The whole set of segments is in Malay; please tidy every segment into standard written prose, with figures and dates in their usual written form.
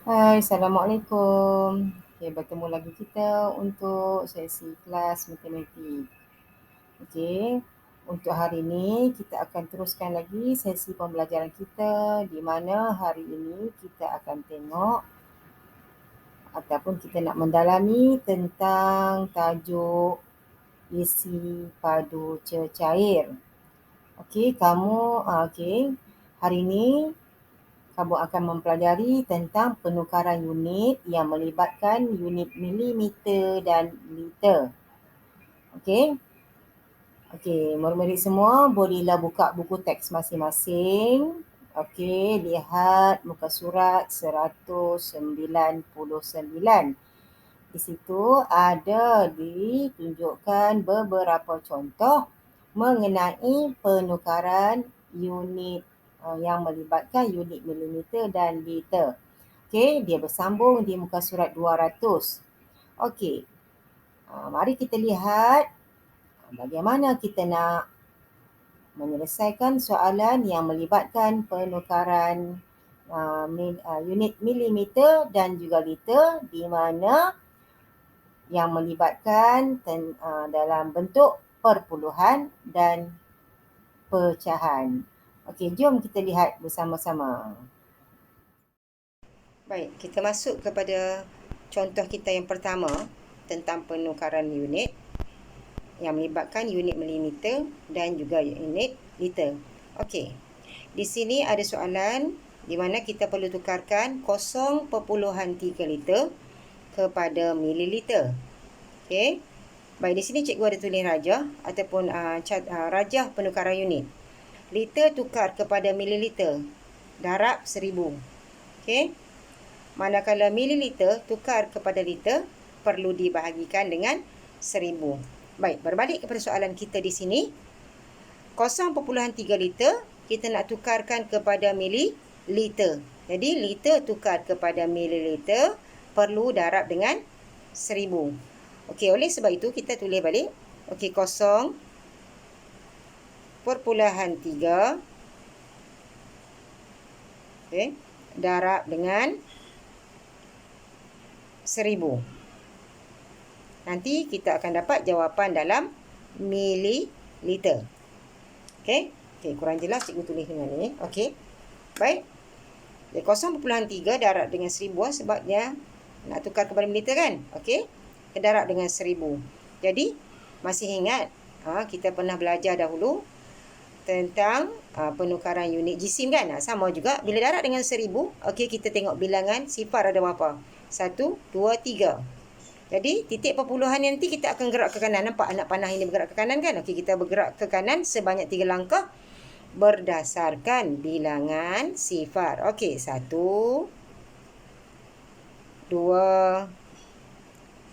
Hai, Assalamualaikum. Okay, bertemu lagi kita untuk sesi kelas matematik. Okey, untuk hari ini kita akan teruskan lagi sesi pembelajaran kita di mana hari ini kita akan tengok ataupun kita nak mendalami tentang tajuk isi padu cecair. Okey, hari ini kamu akan mempelajari tentang penukaran unit yang melibatkan unit milimeter dan liter. Okey. Okey, murid-murid semua bolehlah buka buku teks masing-masing. Okey, lihat muka surat 199. Di situ ada ditunjukkan beberapa contoh mengenai penukaran unit yang melibatkan unit milimeter dan liter. Okey, dia bersambung di muka surat 200. Okey, mari kita lihat bagaimana kita nak menyelesaikan soalan yang melibatkan penukaran unit milimeter dan juga liter di mana yang melibatkan dalam bentuk perpuluhan dan pecahan. Okey, jom kita lihat bersama-sama. Baik, kita masuk kepada contoh kita yang pertama tentang penukaran unit yang melibatkan unit milimeter dan juga unit liter. Okey, di sini ada soalan di mana kita perlu tukarkan 0.3 liter kepada mililiter. Okey. Baik, di sini cikgu ada tulis rajah ataupun rajah penukaran unit. Liter tukar kepada mililiter darab 1000. Okey. Manakala mililiter tukar kepada liter perlu dibahagikan dengan 1000. Baik, berbalik kepada soalan kita di sini. 0.3 liter kita nak tukarkan kepada mililiter. Jadi liter tukar kepada mililiter perlu darab dengan 1000. Okey, oleh sebab itu kita tulis balik. Okey, 0.3 okey, darab dengan 1000. Nanti kita akan dapat jawapan dalam mililiter. Okey, kurang jelas cikgu tulis dengan ni. Okey, baik. 0.3 darab dengan 1000 sebab dia nak tukar kepada mililiter kan. Okey, darab dengan 1000. Jadi, masih ingat kita pernah belajar dahulu tentang penukaran unit jisim kan. Sama juga bila darab dengan 1000. Okey, kita tengok bilangan sifar ada berapa. 1, 2, 3. Jadi, titik perpuluhan nanti kita akan gerak ke kanan. Nampak anak panah ini bergerak ke kanan kan? Okey, kita bergerak ke kanan sebanyak 3 langkah berdasarkan bilangan sifar. Okey, 1, 2,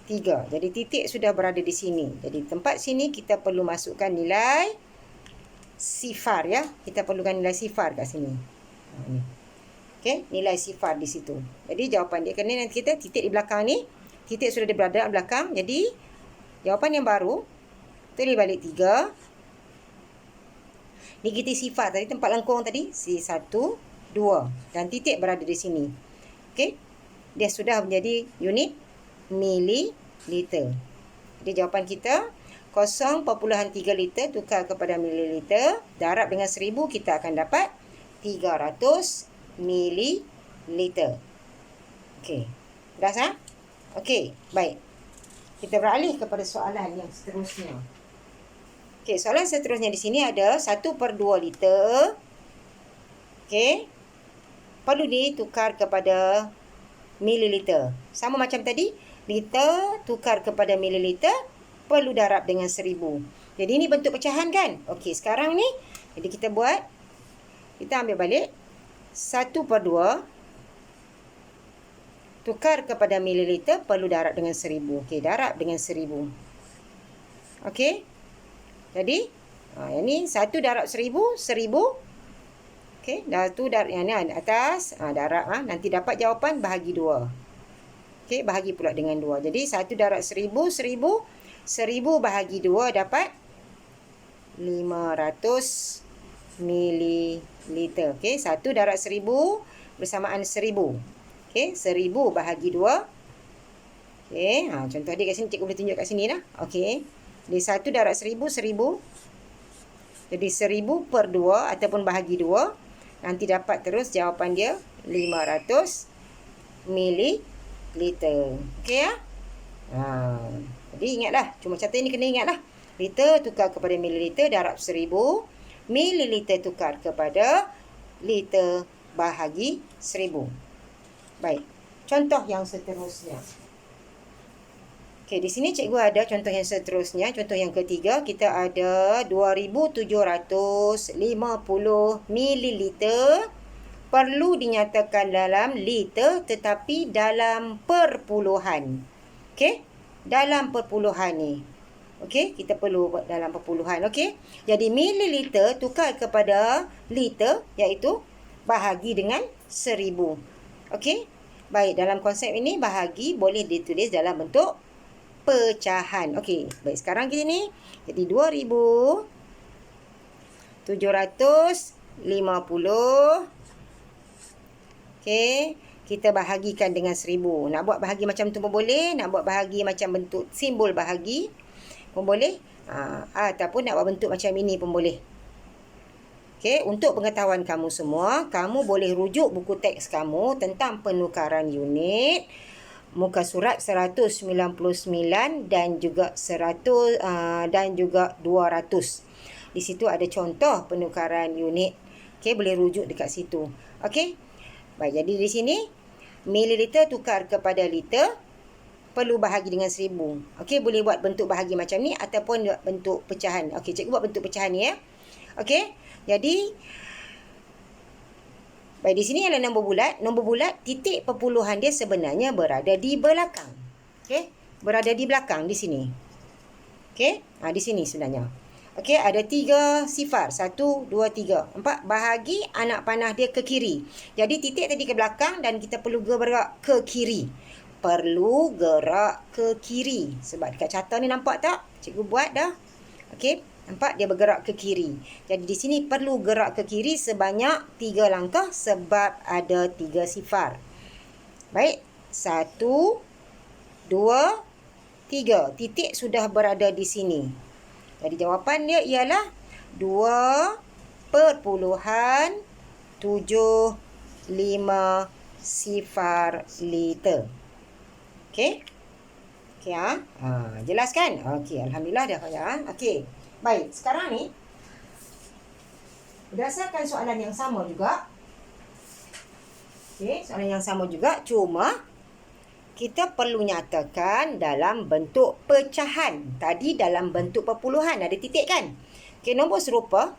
3. Jadi, titik sudah berada di sini. Jadi, tempat sini kita perlu masukkan nilai sifar ya. Kita perlukan nilai sifar kat sini. Okey, nilai sifar di situ. Jadi, jawapan dia kena nanti kita titik di belakang ni. Titik sudah berada di belakang. Jadi, jawapan yang baru, tulis balik 3. Negatif sifar tadi, tempat lengkung tadi, C1, 2. Dan titik berada di sini. Okey, dia sudah menjadi unit mililiter. Jadi, jawapan kita 0.3 liter tukar kepada mililiter. Darab dengan 1000, kita akan dapat 300 mililiter. Okey, dah sah? Okey, baik. Kita beralih kepada soalan yang seterusnya. Okey, soalan seterusnya di sini ada 1/2 liter. Okey, perlu ditukar kepada mililiter. Sama macam tadi, liter tukar kepada mililiter perlu darab dengan 1000. Jadi ini bentuk pecahan kan? Okey, sekarang ni jadi kita buat, kita ambil balik 1/2 tukar kepada mililiter perlu darab dengan 1000. Okey, darab dengan 1000. Okey. Jadi, yang ni 1 darab 1000, 1000. Okey, dah tu darab yang ni atas, darab nanti dapat jawapan bahagi 2. Okey, bahagi pula dengan 2. Jadi 1 darab 1000, 1000, 1000 bahagi 2 dapat 500 mililiter. Okey, 1 darab 1000 bersamaan 1000. Okey, 1000 bahagi 2. Okey, contoh dia kat sini, cikgu boleh tunjuk kat sini dah. Okey. Jadi 1 darab 1000, 1000. Jadi 1000 per 2 ataupun bahagi 2. Nanti dapat terus jawapan dia 500 mililiter. Okey ya? Jadi ingatlah, cuma catat ini kena ingatlah. Liter tukar kepada mililiter, darab 1000. Mililiter tukar kepada liter bahagi 1000. Baik. Contoh yang seterusnya. Okey, di sini cikgu ada contoh yang seterusnya. Contoh yang ketiga, kita ada 2750 mililiter perlu dinyatakan dalam liter tetapi dalam perpuluhan. Okey, dalam perpuluhan ni. Okey, kita perlu buat dalam perpuluhan. Okey, jadi mililiter tukar kepada liter iaitu bahagi dengan 1000. Okey, baik, dalam konsep ini bahagi boleh ditulis dalam bentuk pecahan. Okey, baik, sekarang kita ni jadi 2750. Okey, kita bahagikan dengan 1000. Nak buat bahagi macam tu pun boleh, nak buat bahagi macam bentuk simbol bahagi pun boleh, ataupun nak buat bentuk macam ini pun boleh. Okey, untuk pengetahuan kamu semua, kamu boleh rujuk buku teks kamu tentang penukaran unit muka surat 199 dan juga 100 dan juga 200. Di situ ada contoh penukaran unit. Okey, boleh rujuk dekat situ. Okey. Baik, jadi di sini mililiter tukar kepada liter perlu bahagi dengan 1000. Okey, boleh buat bentuk bahagi macam ni ataupun buat bentuk pecahan. Okey, cikgu buat bentuk pecahan ni ya. Okey. Jadi baik, di sini adalah nombor bulat. Nombor bulat, titik perpuluhan dia sebenarnya berada di belakang. Okey, berada di belakang di sini. Okey, di sini sebenarnya. Okey, ada 3 sifar. 1, 2, 3. 4, bahagi anak panah dia ke kiri. Jadi titik tadi ke belakang dan kita perlu bergerak ke kiri. Perlu gerak ke kiri. Sebab dekat carta ni nampak tak? Cikgu buat dah. Okey. Nampak dia bergerak ke kiri. Jadi di sini perlu gerak ke kiri sebanyak 3 langkah sebab ada 3 sifar. Baik. 1, 2, 3. Titik sudah berada di sini. Jadi jawapan dia ialah 2.75 sifar liter. Okey. Okey jelas kan? Okey, alhamdulillah dah ya. Okey. Baik, sekarang ni berdasarkan soalan yang sama juga. Okey, soalan yang sama juga, cuma kita perlu nyatakan dalam bentuk pecahan. Tadi dalam bentuk perpuluhan, ada titik kan? Okey, nombor serupa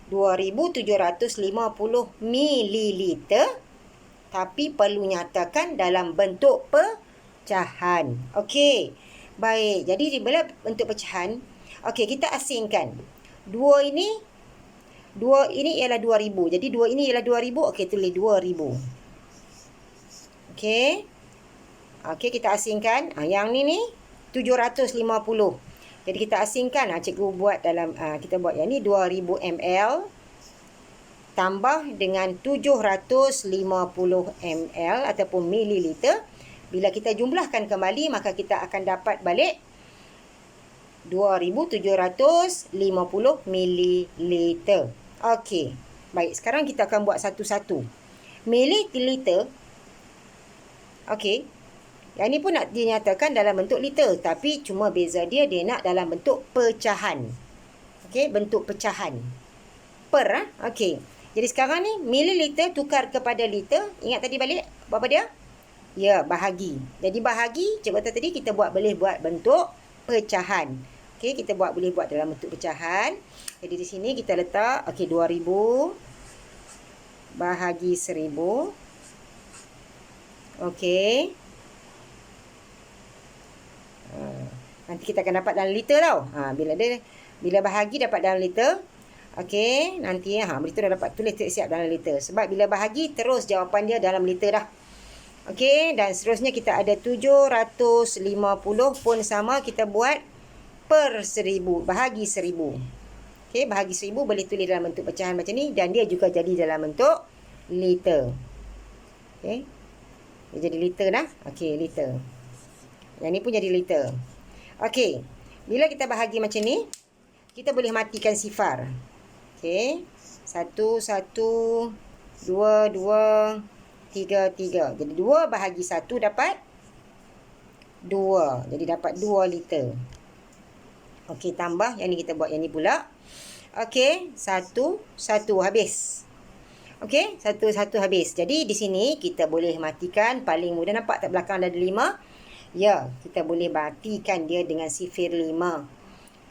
2750 mililiter tapi perlu nyatakan dalam bentuk pecahan. Okey. Baik, jadi di bila bentuk pecahan, okey, kita asingkan. 2 ini ialah 2000. Jadi 2 ini ialah 2000. Okey, tulis 2000. Okey. Okey, kita asingkan. Yang ni 750. Jadi kita asingkan. Cikgu buat dalam kita buat yang ni 2000 ml tambah dengan 750 ml ataupun mililiter. Bila kita jumlahkan kembali, maka kita akan dapat balik 2750 mililiter. Okey. Baik, sekarang kita akan buat satu-satu. Mililiter. Okey. Yang ni pun nak dinyatakan dalam bentuk liter, tapi cuma beza dia nak dalam bentuk pecahan. Okey, bentuk pecahan. Okey. Jadi sekarang ni mililiter tukar kepada liter. Ingat tadi balik apa dia? Ya, bahagi. Jadi bahagi, cikgu kata tadi kita boleh buat bentuk pecahan. Okey, kita boleh buat dalam bentuk pecahan. Jadi di sini kita letak 2000 bahagi 1000. Okey. Nanti kita akan dapat dalam liter tau. Bila bahagi dapat dalam liter. Okey, nanti beritahu dah dapat tulis siap dalam liter. Sebab bila bahagi terus jawapan dia dalam liter dah. Okey, dan seterusnya kita ada 750 pun sama, kita buat per 1000, bahagi 1000. Okey, bahagi 1000 boleh tulis dalam bentuk pecahan macam ni dan dia juga jadi dalam bentuk liter. Okey. Dia jadi liter dah. Okey, liter. Yang ni pun jadi liter. Okey. Bila kita bahagi macam ni, kita boleh matikan sifar. Okey. 1, 1, 2, 2, 3, 3. Jadi 2 bahagi 1 dapat 2. Jadi dapat 2 liter. Okey, tambah yang ni kita buat yang ni pula. Okey, 1, 1 habis. Okey, 1, 1 habis. Jadi di sini kita boleh matikan paling mudah, nampak tak belakang ada 5? Ya, kita boleh matikan dia dengan sifir 5.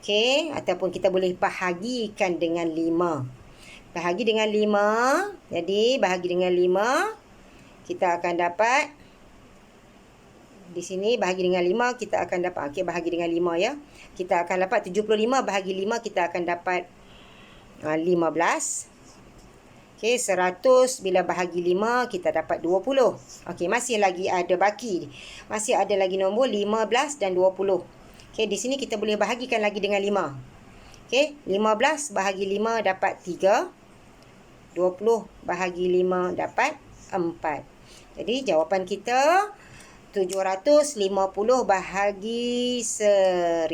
Okey, ataupun kita boleh bahagikan dengan 5. Bahagi dengan 5. Jadi bahagi dengan 5, kita akan dapat di sini bahagi dengan 5 kita akan dapat, okey, bahagi dengan 5 ya. Kita akan dapat 75 bahagi 5, kita akan dapat 15. Okey, 100 bila bahagi 5 kita dapat 20. Okey, masih lagi ada baki. Masih ada lagi nombor 15 dan 20. Okey, di sini kita boleh bahagikan lagi dengan 5. Okey, 15 bahagi 5 dapat 3. 20 bahagi 5 dapat 4. Jadi jawapan kita 750 bahagi 1000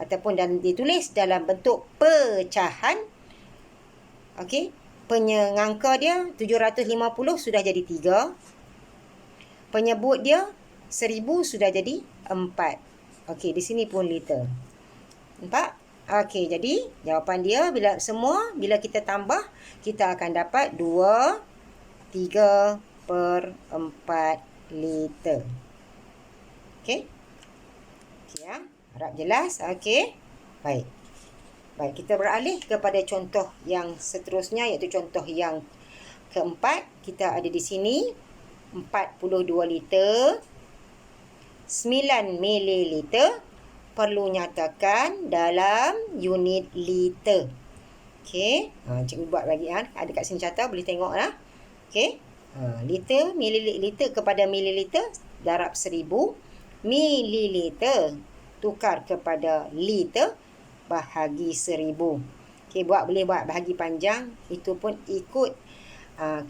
ataupun dan ditulis dalam bentuk pecahan. Okey, penyangka dia 750 sudah jadi 3. Penyebut dia 1000 sudah jadi 4. Okey, di sini pun liter. Nampak? Okey, jadi jawapan dia bila kita tambah, kita akan dapat 2/3/4 liter. Okey. Okey ya. Harap jelas. Okey. Baik. Baik, kita beralih kepada contoh yang seterusnya, iaitu contoh yang keempat. Kita ada di sini 42 liter, 9 mililiter, perlu nyatakan dalam unit liter. Okey. Cikgu buat lagi ada kat sini catat, boleh tengok lah. Okey. Liter, mililiter kepada mililiter, darab 1000. Mililiter tukar kepada liter, bahagi 1000. Okey, boleh buat bahagi panjang. Itu pun ikut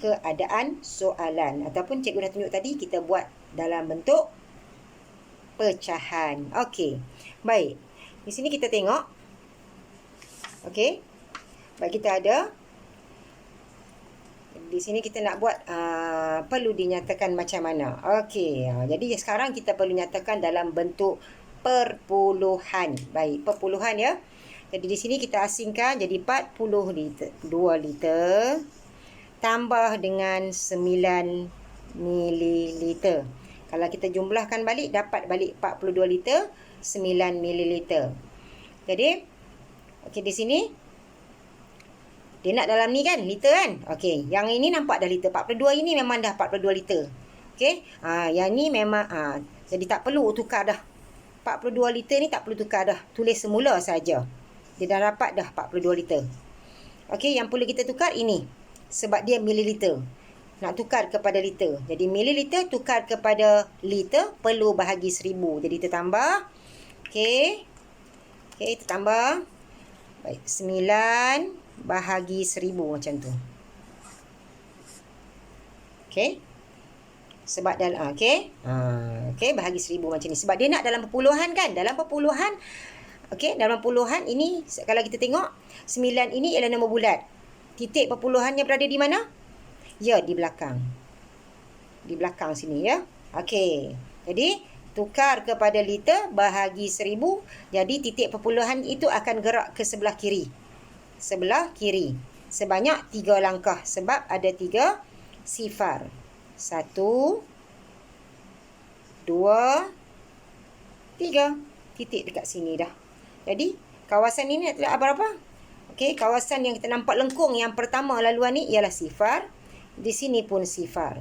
keadaan soalan. Ataupun cikgu dah tunjuk tadi, kita buat dalam bentuk pecahan. Okey. Baik. Di sini kita tengok. Okey. Baik, kita ada. Di sini kita nak buat perlu dinyatakan macam mana. Okey. Jadi sekarang kita perlu nyatakan dalam bentuk perpuluhan. Baik, perpuluhan ya. Jadi di sini kita asingkan jadi 40 liter, 2 liter tambah dengan 9 mililiter. Kalau kita jumlahkan balik, dapat balik 42 liter, 9 mililiter. Jadi, okey, di sini dia nak dalam ni kan, liter kan? Okey, yang ini nampak dah liter. 42 ini memang dah 42 liter. Okey, yang ni memang, jadi tak perlu tukar dah. 42 liter ni tak perlu tukar dah. Tulis semula saja. Dia dah dapat dah 42 liter. Okey, yang perlu kita tukar ini. Sebab dia mililiter. Nak tukar kepada liter. Jadi mililiter tukar kepada liter, perlu bahagi 1000. Jadi kita tambah. Okey. Okey, kita tambah. Baik, 9 bahagi 1000 macam tu. Okey. Sebab dalam okey. Okey, bahagi 1000 macam ni. Sebab dia nak dalam perpuluhan kan? Dalam perpuluhan. Okey, dalam perpuluhan ini kalau kita tengok 9 ini ialah nombor bulat. Titik perpuluhannya berada di mana? Ya, di belakang. Di belakang sini ya. Okey. Jadi tukar kepada liter bahagi 1000. Jadi titik perpuluhan itu akan gerak ke sebelah kiri. Sebelah kiri. Sebanyak 3 langkah. Sebab ada 3 sifar. 1, 2, 3. Titik dekat sini dah. Jadi kawasan ini adalah berapa? Okey, kawasan yang kita nampak lengkung yang pertama laluan ni ialah sifar. Di sini pun sifar.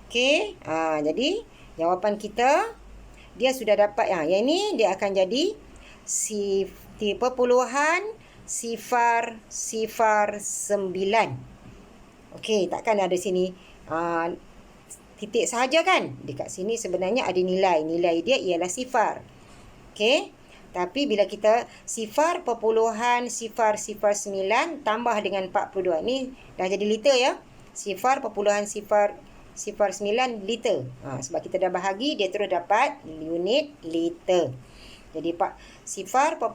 Okey, jadi jawapan kita dia sudah dapat. Yang ini dia akan jadi perpuluhan sifar 9. Okey, takkan ada sini titik sahaja kan? Dekat sini sebenarnya ada nilai. Nilai dia ialah sifar. Okey. Tapi bila kita sifar perpuluhan sifar 9 tambah dengan 42. Ni dah jadi liter ya. Sifar perpuluhan sifar liter. Sebab kita dah bahagi, dia terus dapat unit liter. Jadi 0.009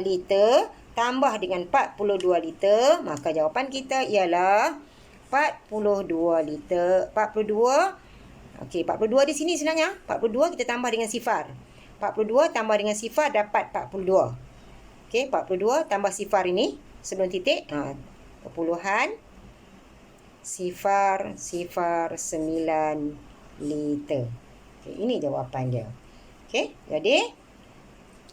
liter tambah dengan 42 liter. Maka jawapan kita ialah 42 liter. 42. Okey, 42 di sini sebenarnya. 42 kita tambah dengan sifar. 42 tambah dengan sifar dapat 42. Okey, 42 tambah sifar ini sebelum titik. Perpuluhan 0.09 liter. Okay, ini jawapan dia. Okey, jadi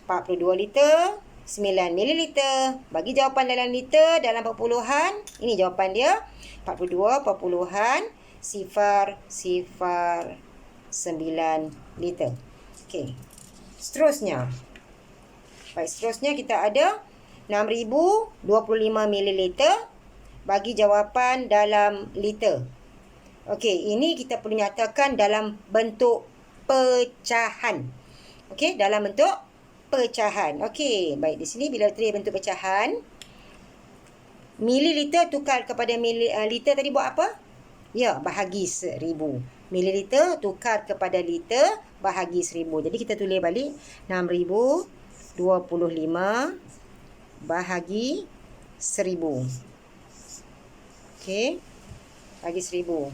42 liter, 9 mililiter. Bagi jawapan dalam liter, dalam perpuluhan. Ini jawapan dia. 42.009 liter. Okey. Seterusnya. Baik, seterusnya kita ada 6,025 mililiter. Bagi jawapan dalam liter. Okey, ini kita perlu nyatakan dalam bentuk pecahan. Okey, dalam bentuk pecahan. Okey, baik, di sini bila tulis bentuk pecahan, mililiter tukar kepada liter tadi buat apa? Ya, bahagi 1000. Mililiter tukar kepada liter bahagi 1000. Jadi kita tulis balik 6,025 bahagi 1000. Okey, bagi 1000.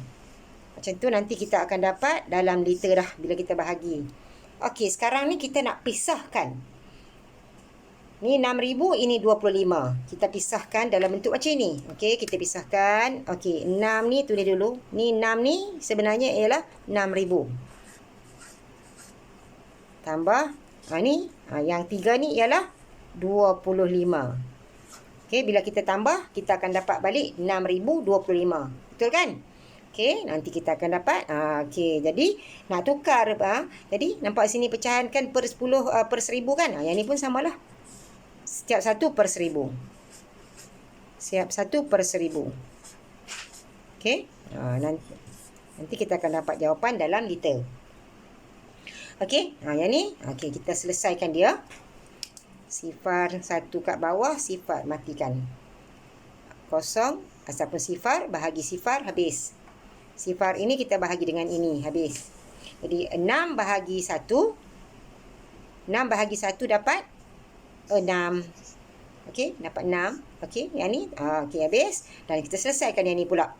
Macam tu nanti kita akan dapat dalam liter dah bila kita bahagi. Okey, sekarang ni kita nak pisahkan. Ni 6,000, ini 25. Kita pisahkan dalam bentuk macam ni. Okey, kita pisahkan. Okey, 6 ni tulis dulu. Ni 6 ni sebenarnya ialah 6,000. Tambah, ni, yang 3 ni ialah 25. Okey, bila kita tambah, kita akan dapat balik 6,025. Betul kan? Okey, nanti kita akan dapat. Okey, jadi nak tukar. Jadi nampak sini pecahan kan per 10 per 1000 kan? Yang ni pun samalah. Setiap 1 per 1000. Setiap 1 per 1000. Okey, nanti kita akan dapat jawapan dalam liter. Okey, yang ni. Okey, kita selesaikan dia. Sifar 1 kat bawah, sifar matikan. Kosong, ataupun sifar, bahagi sifar, habis. Sifar ini kita bahagi dengan ini, habis. Jadi 6 bahagi 1. 6 bahagi 1 dapat 6. Okey, dapat 6. Okey, yang ni. Okey, habis. Dan kita selesaikan yang ni pula.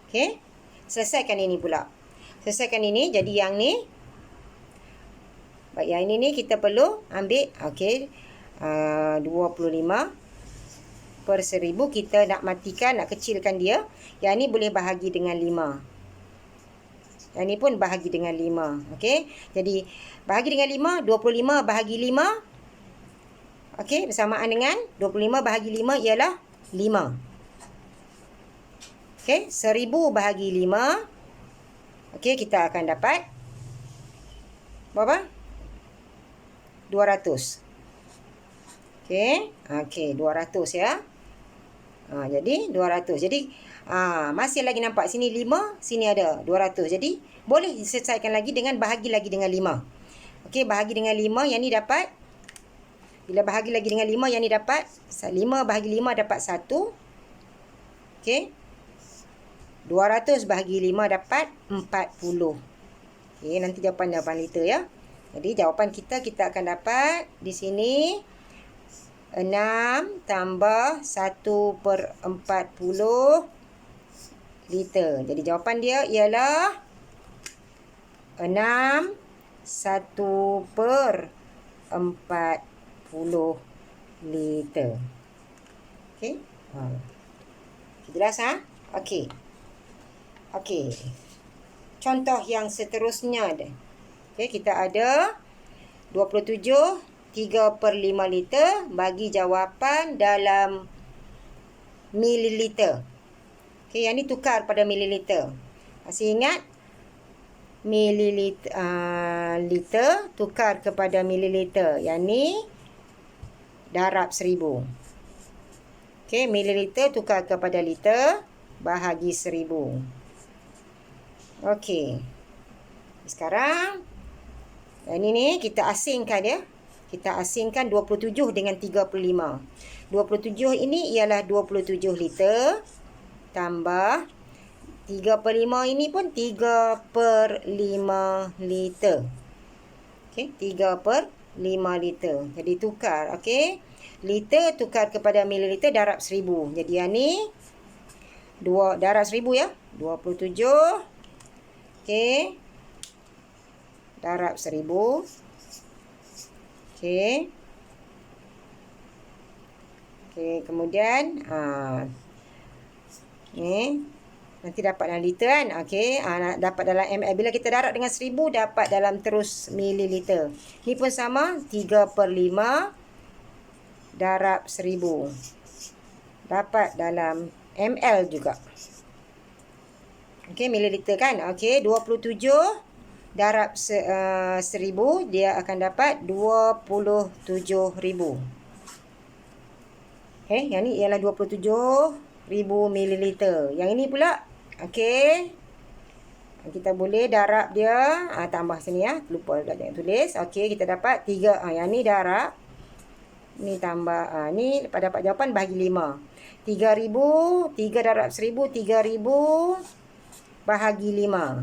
Okey, selesaikan ini pula. Selesaikan ini, jadi yang ni. Baik, yang ini ni kita perlu ambil. Okey, 25 per 1000 kita nak matikan, nak kecilkan dia. Yang ni boleh bahagi dengan 5. Yang ni pun bahagi dengan 5. Okey, jadi bahagi dengan 5, 25 bahagi 5. Okey, bersamaan dengan 25 bahagi 5 ialah 5. Okey, 1000 bahagi 5. Okey, kita akan dapat berapa? 200. Okey, 200 ya. Jadi 200. Jadi masih lagi nampak sini 5, sini ada 200. Jadi boleh diselesaikan lagi dengan bahagi lagi dengan 5. Okey, bahagi dengan 5, yang ni dapat. Bila bahagi lagi dengan 5, yang ni dapat 5 bahagi 5 dapat 1. Okey. 200 bahagi 5 dapat 40. Okey, nanti jawapan liter ya. Jadi jawapan kita akan dapat di sini 6 tambah 1 per 40 liter. Jadi jawapan dia ialah 6 1 per 40 liter. Okey. Jelas Okey. Okey. Contoh yang seterusnya. Okey, kita ada 27 3 per 5 liter. Bagi jawapan dalam mililiter. Okey, yang ni tukar pada mililiter. Masih ingat? Mililiter, liter tukar kepada mililiter. Yang ni darab 1000. Okey, mililiter tukar kepada liter bahagi 1000. Okey. Sekarang yang ni kita asingkan dia. Kita asingkan 27 dengan 35. 27 ini ialah 27 liter. tambah 3/5 ini pun 3/5 liter. Okey, 3/5 liter. Jadi tukar, okey. Liter tukar kepada mililiter darab 1000. Jadi yang ni darab 1000 ya. 27. Okey. Darab 1000. Okey. Okey, kemudian ni nanti dapat dalam liter kan. Okey, dapat dalam ml. Bila kita darab dengan 1000 dapat dalam terus mililiter. Ni pun sama 3/5 darab 1000. Dapat dalam ml juga. Okey, mililiter kan. Okey, 27 darab 1000 dia akan dapat 27,000. Okey, yang ni ialah 27,000 mililiter. Yang ini pula, okey, kita boleh darab dia, tambah sini ya, lupa jangan tulis. Okey, kita dapat 3, yang ni darab, ni tambah, ni dapat jawapan bahagi 5. 3,000, 3 darab 1000, 3,000 bahagi 5.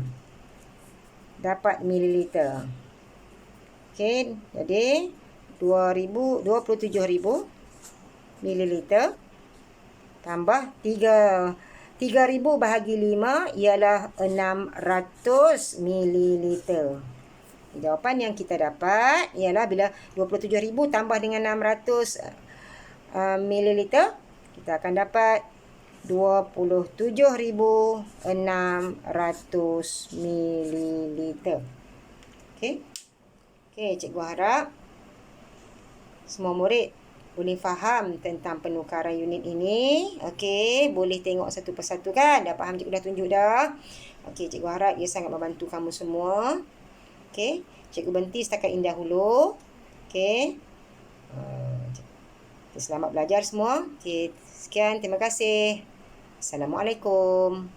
Dapat mililiter. Okey, jadi 27,000 mililiter tambah 3,000 bahagi 5 ialah 600 mililiter. Jawapan yang kita dapat ialah bila 27,000 tambah dengan 600 mililiter, kita akan dapat 27,600 mililiter. Okey. Okey, cikgu harap semua murid boleh faham tentang penukaran unit ini. Okey, boleh tengok satu persatu kan? Dah faham, cikgu dah tunjuk dah. Okey, cikgu harap ia sangat membantu kamu semua. Okey, cikgu berhenti setakat ini dahulu. Okey. Selamat belajar semua. Okey, sekian, terima kasih. Assalamualaikum.